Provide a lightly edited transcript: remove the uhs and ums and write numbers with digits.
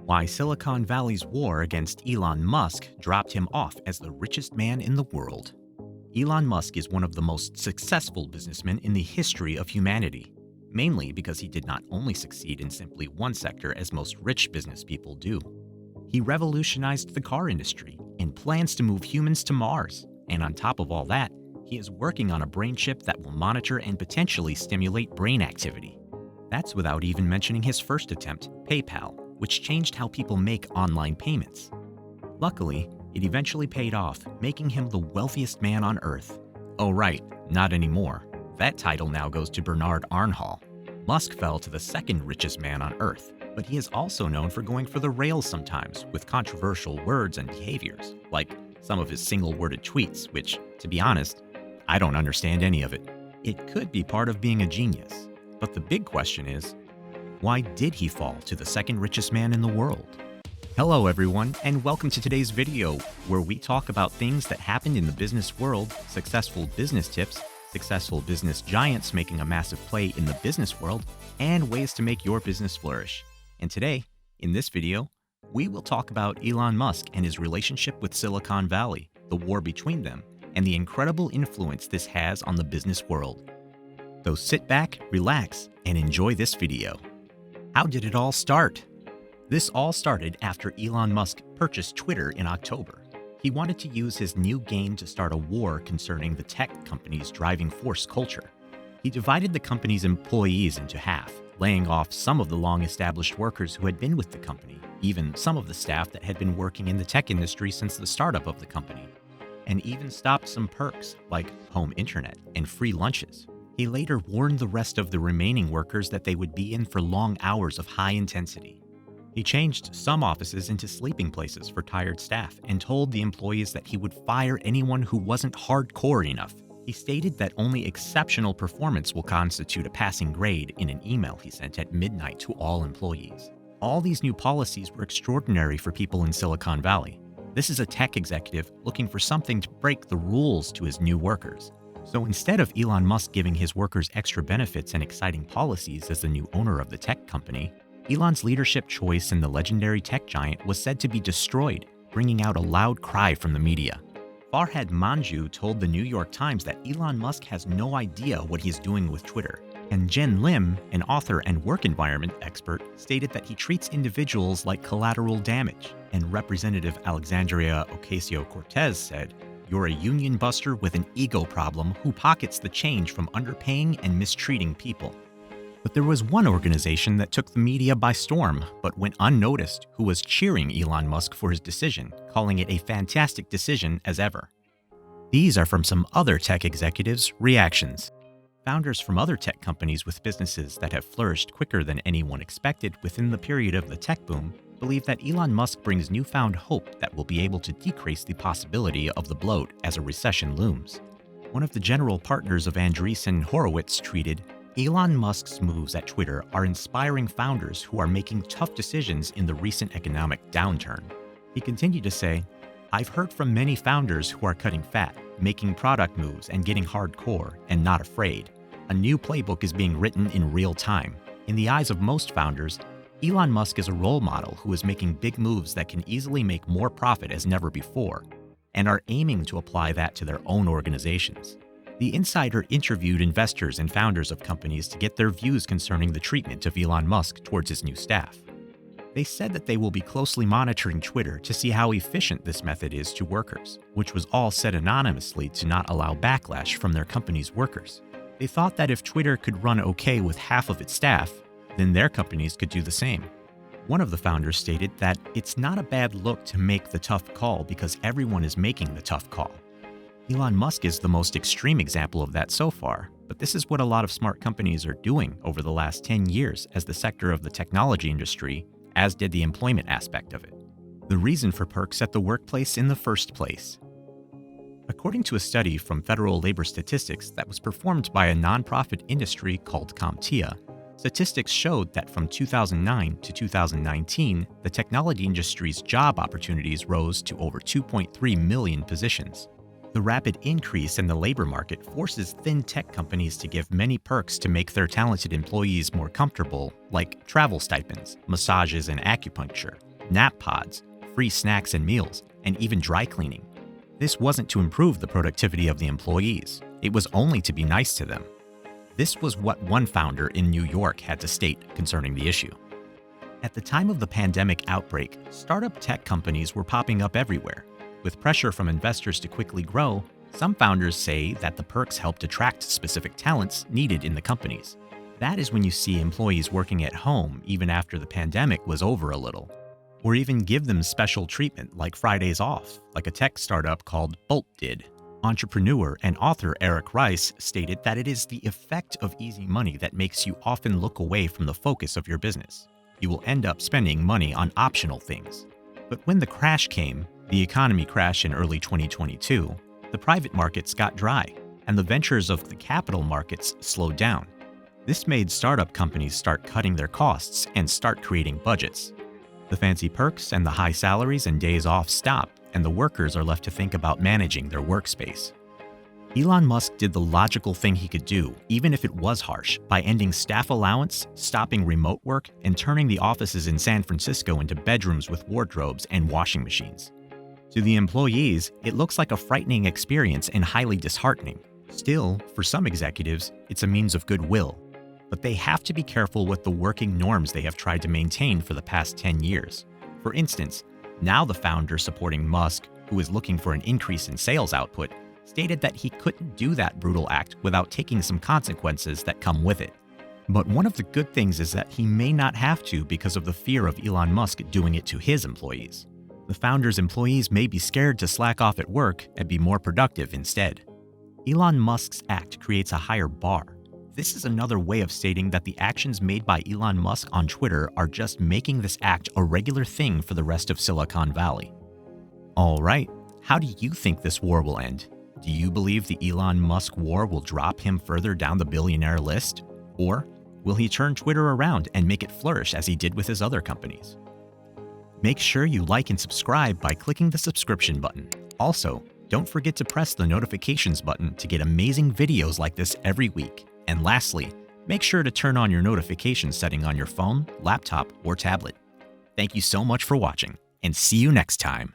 Why Silicon Valley's war against Elon Musk dropped him off as the richest man in the world. Elon Musk is one of the most successful businessmen in the history of humanity, mainly because he did not only succeed in simply one sector as most rich business people do. He revolutionized the car industry and plans to move humans to Mars. And on top of all that, he is working on a brain chip that will monitor and potentially stimulate brain activity. That's without even mentioning his first attempt, PayPal, which changed how people make online payments. Luckily, it eventually paid off, making him the wealthiest man on Earth. Oh right, not anymore. That title now goes to Bernard Arnault. Musk fell to the second richest man on Earth, but he is also known for going for the rails sometimes with controversial words and behaviors, like some of his single-worded tweets, which, to be honest, I don't understand any of it. It could be part of being a genius. But the big question is, why did he fall to the second richest man in the world? Hello everyone, and welcome to today's video, where we talk about things that happened in the business world, successful business tips, successful business giants making a massive play in the business world, and ways to make your business flourish. And today, in this video, we will talk about Elon Musk and his relationship with Silicon Valley, the war between them, and the incredible influence this has on the business world. So sit back, relax, and enjoy this video. How did it all start? This all started after Elon Musk purchased Twitter in October. He wanted to use his new game to start a war concerning the tech company's driving force culture. He divided the company's employees into half, laying off some of the long-established workers who had been with the company, even some of the staff that had been working in the tech industry since the startup of the company, and even stopped some perks like home internet and free lunches. He later warned the rest of the remaining workers that they would be in for long hours of high intensity. He changed some offices into sleeping places for tired staff and told the employees that he would fire anyone who wasn't hardcore enough. He stated that only exceptional performance will constitute a passing grade in an email he sent at midnight to all employees. All these new policies were extraordinary for people in Silicon Valley. This is a tech executive looking for something to break the rules to his new workers. So instead of Elon Musk giving his workers extra benefits and exciting policies as the new owner of the tech company, Elon's leadership choice in the legendary tech giant was said to be destroyed, bringing out a loud cry from the media. Farhad Manjoo told the New York Times that Elon Musk has no idea what he's doing with Twitter, and Jen Lim, an author and work environment expert, stated that he treats individuals like collateral damage, and Representative Alexandria Ocasio-Cortez said, "You're a union buster with an ego problem who pockets the change from underpaying and mistreating people." But there was one organization that took the media by storm, but went unnoticed, who was cheering Elon Musk for his decision, calling it a fantastic decision as ever. These are from some other tech executives' reactions. Founders from other tech companies with businesses that have flourished quicker than anyone expected within the period of the tech boom believe that Elon Musk brings newfound hope that will be able to decrease the possibility of the bloat as a recession looms. One of the general partners of Andreessen Horowitz tweeted, "Elon Musk's moves at Twitter are inspiring founders who are making tough decisions in the recent economic downturn." He continued to say, "I've heard from many founders who are cutting fat, making product moves and getting hardcore and not afraid. A new playbook is being written in real time. In the eyes of most founders, Elon Musk is a role model who is making big moves that can easily make more profit as never before, and are aiming to apply that to their own organizations." The insider interviewed investors and founders of companies to get their views concerning the treatment of Elon Musk towards his new staff. They said that they will be closely monitoring Twitter to see how efficient this method is to workers, which was all said anonymously to not allow backlash from their company's workers. They thought that if Twitter could run okay with half of its staff, then their companies could do the same. One of the founders stated that it's not a bad look to make the tough call because everyone is making the tough call. Elon Musk is the most extreme example of that so far, but this is what a lot of smart companies are doing over the last 10 years as the sector of the technology industry, as did the employment aspect of it. The reason for perks at the workplace in the first place. According to a study from Federal Labor Statistics that was performed by a nonprofit industry called CompTIA, statistics showed that from 2009 to 2019, the technology industry's job opportunities rose to over 2.3 million positions. The rapid increase in the labor market forces thin tech companies to give many perks to make their talented employees more comfortable, like travel stipends, massages, and acupuncture, nap pods, free snacks and meals, and even dry cleaning. This wasn't to improve the productivity of the employees. It was only to be nice to them. This was what one founder in New York had to state concerning the issue. At the time of the pandemic outbreak, startup tech companies were popping up everywhere. With pressure from investors to quickly grow, some founders say that the perks helped attract specific talents needed in the companies. That is when you see employees working at home even after the pandemic was over a little. Or even give them special treatment like Fridays off, like a tech startup called Bolt did. Entrepreneur and author Eric Rice stated that it is the effect of easy money that makes you often look away from the focus of your business. You will end up spending money on optional things. But when the crash came, the economy crashed in early 2022, the private markets got dry, and the ventures of the capital markets slowed down. This made startup companies start cutting their costs and start creating budgets. The fancy perks and the high salaries and days off stop, and the workers are left to think about managing their workspace. Elon Musk did the logical thing he could do, even if it was harsh, by ending staff allowance, stopping remote work, and turning the offices in San Francisco into bedrooms with wardrobes and washing machines. To the employees, it looks like a frightening experience and highly disheartening. Still, for some executives, it's a means of goodwill. But they have to be careful with the working norms they have tried to maintain for the past 10 years. For instance, now the founder supporting Musk, who is looking for an increase in sales output, stated that he couldn't do that brutal act without taking some consequences that come with it. But one of the good things is that he may not have to because of the fear of Elon Musk doing it to his employees. The founder's employees may be scared to slack off at work and be more productive instead. Elon Musk's act creates a higher bar. This is another way of stating that the actions made by Elon Musk on Twitter are just making this act a regular thing for the rest of Silicon Valley. All right, how do you think this war will end? Do you believe the Elon Musk war will drop him further down the billionaire list? Or will he turn Twitter around and make it flourish as he did with his other companies? Make sure you like and subscribe by clicking the subscription button. Also, don't forget to press the notifications button to get amazing videos like this every week. And lastly, make sure to turn on your notification setting on your phone, laptop, or tablet. Thank you so much for watching, and see you next time.